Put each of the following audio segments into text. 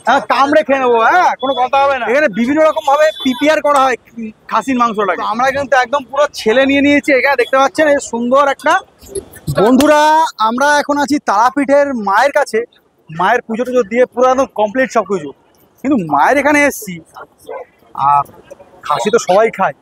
হ্যাঁ কামড়ে খেয়ে নেবো, হ্যাঁ কোনো কথা হবে না। এখানে বিভিন্ন রকম ভাবে প্রিপেয়ার করা হয় খাসির মাংসটাকে। আমরা কিন্তু একদম পুরো ছেলে নিয়ে নিয়েছি। এখানে দেখতে পাচ্ছেন এই সুন্দর একটা। বন্ধুরা আমরা এখন আছি তারাপীঠের মায়ের কাছে। মায়ের পুজো টুজো দিয়ে পুরো একদম কমপ্লিট সব কিছু, কিন্তু মায়ের এখানে এসছি আর খাসি তো সবাই খায়,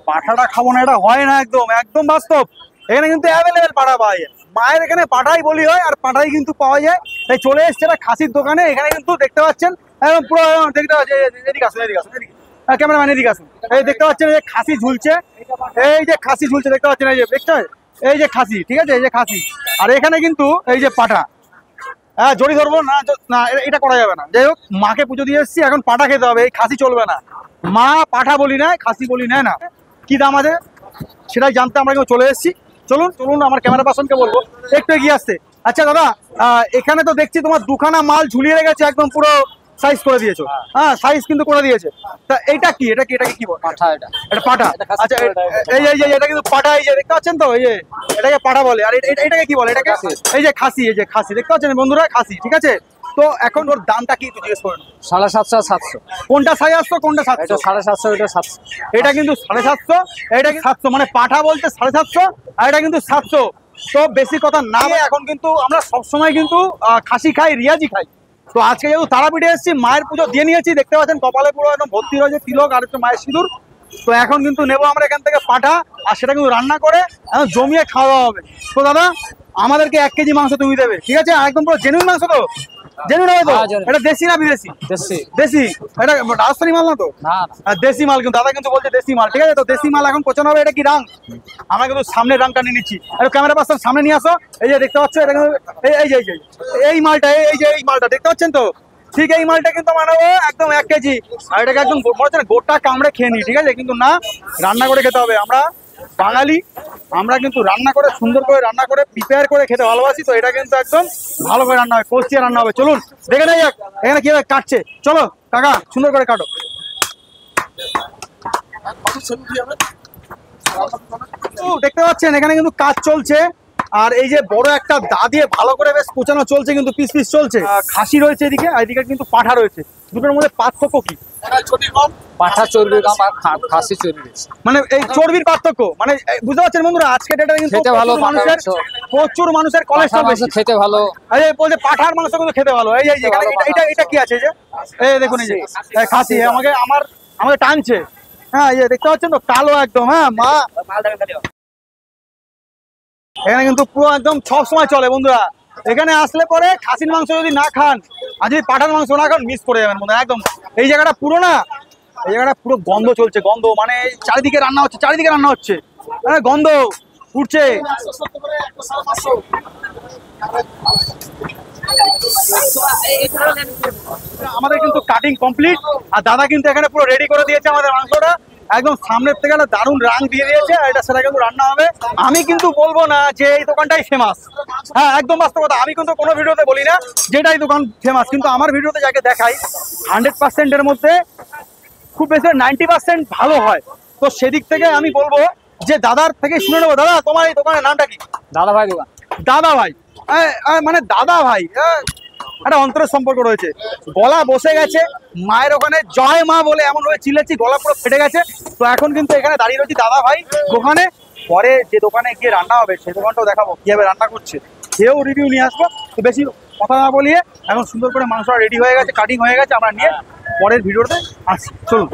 পাঠাটা খাবো না এটা হয় না। একদম একদম বাস্তব। এখানে কিন্তু অ্যাভেলেবেল পাঠা পাওয়া যায়। মায়ের এখানে পাঠাই বলি হয় আর পাঠাই কিন্তু পাওয়া যায়। তাই চলে এসছে একটা খাসির দোকানে। এখানে কিন্তু দেখতে পাচ্ছেন একদম পুরো দেখতে পাচ্ছেন, এদিকে আসুন এদিকে আসুন, ক্যামেরাম্যান এদিকে আসুন। এই দেখতে পাচ্ছেন এই যে খাসি ঝুলছে, এই যে খাসি ঝুলছে দেখতে পাচ্ছেন, এই যে দেখতে, এই যে খাসি, ঠিক আছে, এই যে খাসি। আর এখানে কিন্তু এই যে পাঠা, হ্যাঁ জড়ি ধরবো না, না এটা করা যাবে না। যাই হোক মাকে পুজো দিয়ে এসেছি, এখন পাঠা খেতে হবে, এই খাসি চলবে না। মা পাঠা বলি না, খাসি বলি না, না কি দাম আছে সেটাই জানতে আমরা কিন্তু চলে এসেছি। চলুন চলুন আমার ক্যামেরা পার্সনকে বলবো একটু এগিয়ে আসতে। আচ্ছা দাদা, এখানে তো দেখছি তোমার দুখানা মাল ঝুলিয়ে রেখেছে, একদম পুরো সাইজ করে দিয়েছো। হ্যাঁ সাইজ কিন্তু করে দিয়েছে। তা এটা কি, এটাকে কি বল? পাঠা। এটা পাঠা। আচ্ছা এই যে এটা কিন্তু পাঠা, এই যে দেখতে পাচ্ছেন তো, এই যে এটাকে পাঠা বলে। আর এটাকে কি বলে? এটাকে এই যে খাসি, এই যে খাসি দেখতে পাচ্ছেন বন্ধুরা, খাসি, ঠিক আছে। তো এখন ওর দামটা কি একটু জিজ্ঞেস করেন। 750 700। কোনটা 750, কোনটা 700? এটা 750, এটা 700। এটা কিন্তু 750, এটা কি 700, মানে পাঠা বলতে 750 আর এটা কিন্তু 700। তো বেশি কথা না, এখন কিন্তু আমরা সবসময় কিন্তু খাসি খাই, রিয়াজি খাই। তো আজকে যেহেতু তারাপীঠে এসেছি, মায়ের পুজো দিয়ে নিয়েছি, দেখতে পাচ্ছেন কপালে পুরো একদম ভর্তি রয়েছে তিলক আর একটু মায়ের সিঁদুর। তো এখন কিন্তু নেবো আমরা এখান থেকে পাঠা, আর সেটা কিন্তু রান্না করে জমিয়ে খাওয়া হবে। তো দাদা আমাদেরকে 1 কেজি মাংস তুমি দেবে, ঠিক আছে? একদম পুরো জেনুইন মাংস তো? জেনুইন হবে তো? এটা দেশি না বিদেশি? দেশি। দেশি। এটা রাজস্থানি মাল না তো? না না, দেশি মাল। কিন্তু দাদা কিন্তু বলছে দেশি মাল, ঠিক আছে। তো দেশি মাল এখন পচানো হবে। এটা কি রাং? আমরা কিন্তু সামনে রাংটা নিয়ে নিচ্ছি। আর ক্যামেরা পার্সন সামনে নিয়ে আসো। এই যে দেখতে পাচ্ছ, এটা কিন্তু এই যে এই মালটা, এই যে এই মালটা দেখতে পাচ্ছেন তো, ঠিক এই মালটা কিন্তু বানাবো একদম 1 কেজি। আর এটাকে একদম গোটা কামড়ে খেয়ে নিই, ঠিক আছে। কিন্তু না, রান্না করে খেতে হবে। আমরা বাঙালি, আমরা কিন্তু রান্না করে সুন্দর করে রান্না করে প্রিপেয়ার করে খেতে ভালোবাসি। তো এটা কিন্তু একদম ভালো করে রান্না হবে, কষিয়ে রান্না হবে। চলুন দেখে নেই যাক এখানে কিভাবে কাটছে। চলো কাকা সুন্দর করে কাটো। দেখতে পাচ্ছেন এখানে কিন্তু কাজ চলছে। আর এই যে বড় একটা দা দিয়ে ভালো করে বেশ কোচানো চলছে, কিন্তু পিস পিস চলছে। খাসি রয়েছে এদিকে, আর এদিকে কিন্তু পাঠা রয়েছে। দুটোর মধ্যে পার্থক্য কি? পাঠা চর্বি কম আর খাসি চর্বি বেশি। মানে এই চর্বির পার্থক্য, মানে বুঝতে পারছেন বন্ধুরা, আজকে ডেটে কিন্তু খেতে ভালো, প্রচুর মানুষের কোলেস্ট্রল বেশি, খেতে ভালো। এই বলছে পাঠার মাংস কিন্তু খেতে ভালো। এই যে এটা কি আছে? যে এই দেখুন, এই যে খাসি আমাকে টানছে। হ্যাঁ এই যে দেখতে পাচ্ছেন তো, কালো একদম। হ্যাঁ মা এখানে কিন্তু পুরো একদম সব সময় চলে বন্ধুরা। এখানে আসলে পরে খাসির মাংস যদি না খান আর যদি পাঠার মাংস না খান, মিস করে যাবেন বন্ধুরা একদম। এই জায়গাটা পুরো না, এই জায়গাটা পুরো গন্ধ চলছে, গন্ধ মানে চারিদিকে রান্না হচ্ছে, চারিদিকে রান্না হচ্ছে, মানে গন্ধ উঠছে। আমাদের কিন্তু কাটিং কমপ্লিট, আর দাদা কিন্তু এখানে পুরো রেডি করে দিয়েছে আমাদের মাংসটা। একদম সামনের থেকে একটা দারুণ রাং দিয়ে দিয়েছে, আর এটা সেটা কিন্তু রান্না হবে। আমি কিন্তু বলবো না যে এই দোকানটাই ফেমাস, হ্যাঁ একদম বাস্তব কথা। আমি কিন্তু কোনো ভিডিওতে বলি না যেটাই দোকান ফেমাস, কিন্তু আমার ভিডিওতে যাকে দেখাই 100%-এর মধ্যে খুব বেশি 90% ভালো হয়। তো সেদিক থেকে আমি বলবো যে দাদার থেকে শুনে নেবো। দাদা তোমার এই দোকানের নামটা কি? দাদা ভাই দোকান। দাদা ভাই, মানে দাদা ভাই একটা অন্তরের সম্পর্ক রয়েছে। গলা বসে গেছে, মায়ের ওখানে জয় মা বলে এমন ভাবে চিল্লাচ্ছি, গলা পুরো ফেটে গেছে। তো এখন কিন্তু এখানে দাঁড়িয়ে রয়েছি দাদা ভাই দোকানে। পরে যে দোকানে গিয়ে রান্না হবে সেই দোকানটাও দেখাবো কিভাবে রান্না করছে, সেও রিভিউ নিয়ে আসবো। তো বেশি কথা না বলিয়ে এখন সুন্দর করে মাংসটা রেডি হয়ে গেছে, কাটিং হয়ে গেছে, আমরা নিয়ে পরের ভিডিওতে আসছি। চলুন।